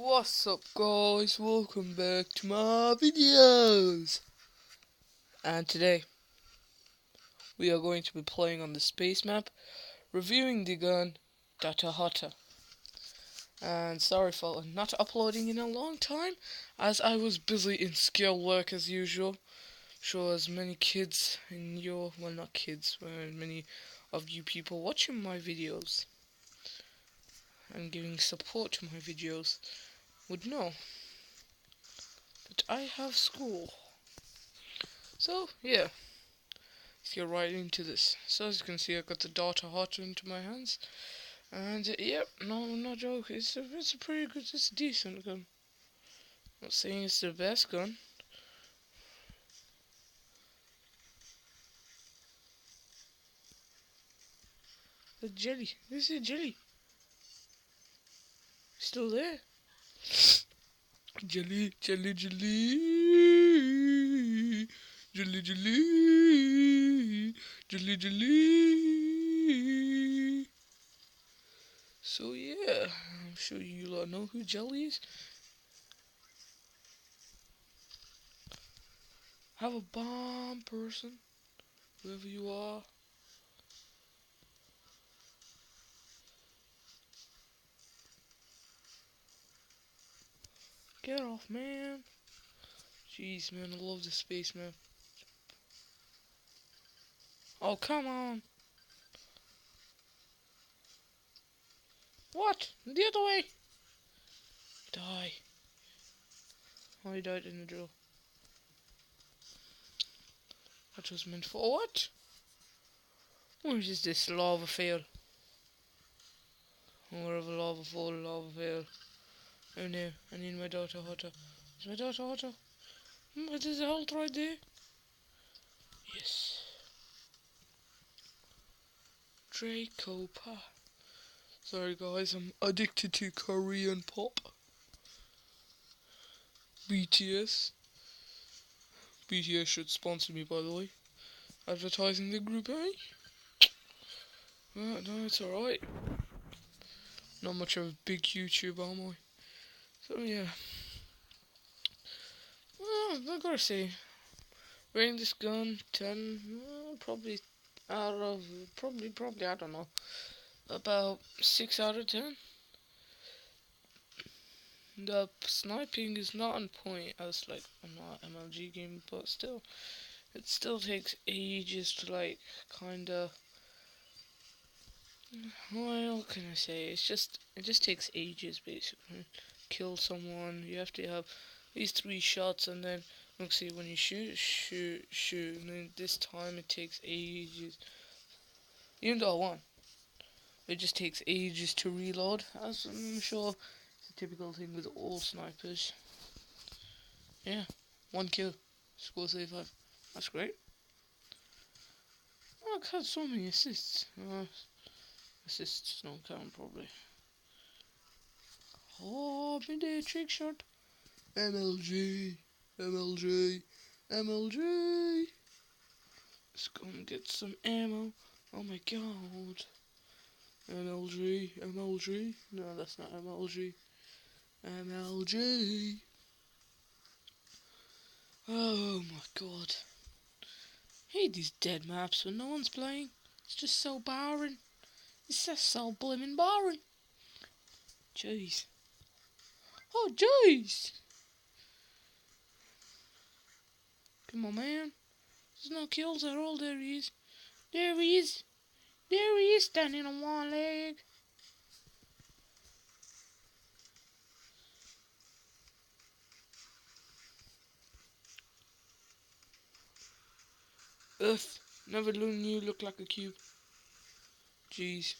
What's up guys, welcome back to my videos. And today we are going to be playing on the space map, reviewing the gun hata. And sorry for not uploading in a long time, as I was busy in skill work as usual. Sure, as many kids in your, well, not kids, many of you people watching my videos and giving support to my videos would know that I have school. So yeah, let's get right into this. So as you can see, I got the hata into my hands, and yep, no joke, it's a pretty good, it's a decent gun. Not saying it's the best gun. The jelly, this is jelly. Still there. Jelly, jelly, jelly, jelly, jelly, jelly, jelly. So yeah, I'm sure you lot know who Jelly is. Have a bomb, person, whoever you are. Get off, man. Jeez, man, I love the space map. Oh, come on. What? The other way. Die. Oh, he died in the drill. That was meant for what? Where is this lava fail? Wherever lava fall, lava fail. Oh no, I need my hata. Is my hata? But there's a health right there. Yes. Draco Pa. Sorry guys, I'm addicted to Korean pop. BTS. BTS should sponsor me, by the way. Advertising the group, eh? No, it's alright. Not much of a big YouTuber, am I? So yeah. Well, I gotta say, rating this gun 10, probably out of, probably, I don't know, about 6 out of 10. The sniping is not on point as like an MLG game, but still, it still takes ages to like kinda, well, what can I say? It just takes ages basically. Kill someone, you have to have these 3 shots, and then let's see, when you shoot, and then this time it takes ages. Even though I won, it just takes ages to reload, as I'm sure it's a typical thing with all snipers. Yeah, 1 kill, score 35. That's great. Oh, I've had so many assists. Assists don't count probably. Oh, mid-air trick shot. MLG, MLG, MLG. Let's go and get some ammo. Oh my god. MLG, MLG. No, that's not MLG. MLG. Oh my god. I hate these dead maps when no one's playing. It's just so boring. It's just so blimmin' boring. Jeez. Oh jeez. Come on, man. There's no kills at all. There he is. There he is. There he is, standing on one leg. Earth. Never knew you look like a cube. Jeez.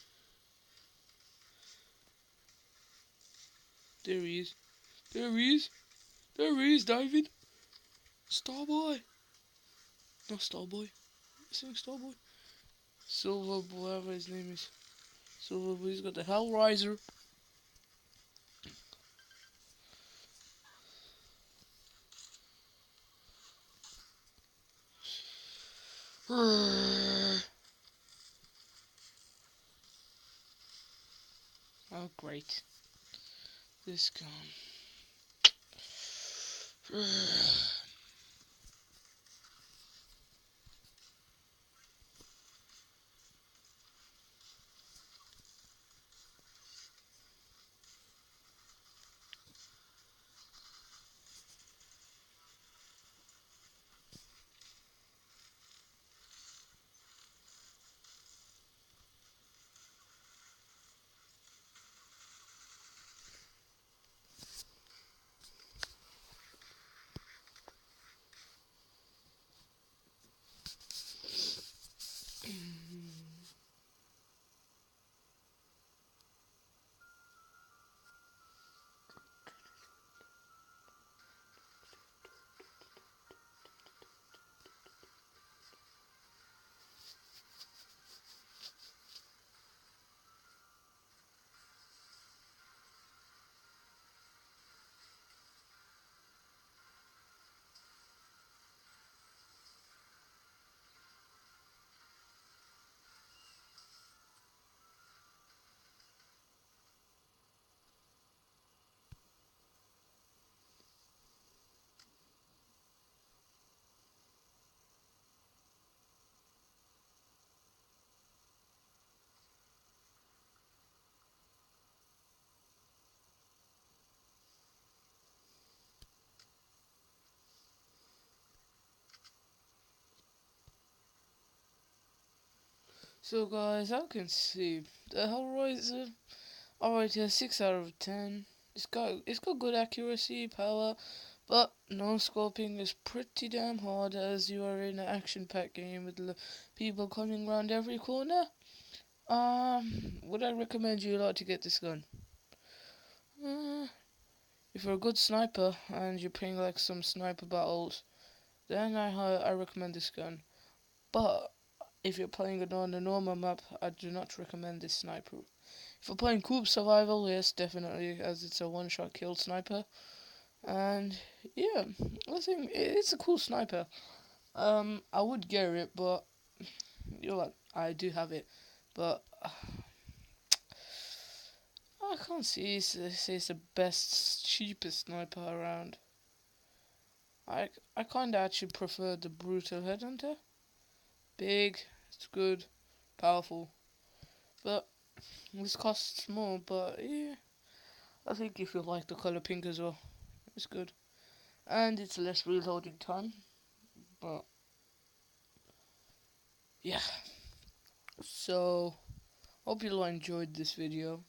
There he is. There he is. There he is, David. Starboy. Not Starboy. Is it Starboy? Silver, whatever his name is. Silver, he's got the Hellraiser. Oh, great. this gun. So guys, I can see the Hellraiser. Alright, yeah, 6 out of 10. It's got good accuracy, power, but no scoping is pretty damn hard as you are in an action-packed game with people coming around every corner. Would I recommend you a lot to get this gun? If you're a good sniper and you're playing like some sniper battles, then I recommend this gun. But if you're playing it on a normal map, I do not recommend this sniper. If you're playing Coop Survival, yes, definitely, as it's a one-shot kill sniper. And yeah, I think it's a cool sniper. I would get it, but you know what? I do have it, but I can't see it's the best, cheapest sniper around. I kinda actually prefer the brutal headhunter. Big, it's good, powerful, but this costs more. But yeah, I think if you like the color pink as well, it's good, and it's less reloading time. But yeah, so hope you all enjoyed this video.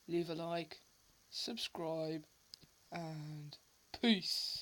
Leave a like, subscribe, and peace.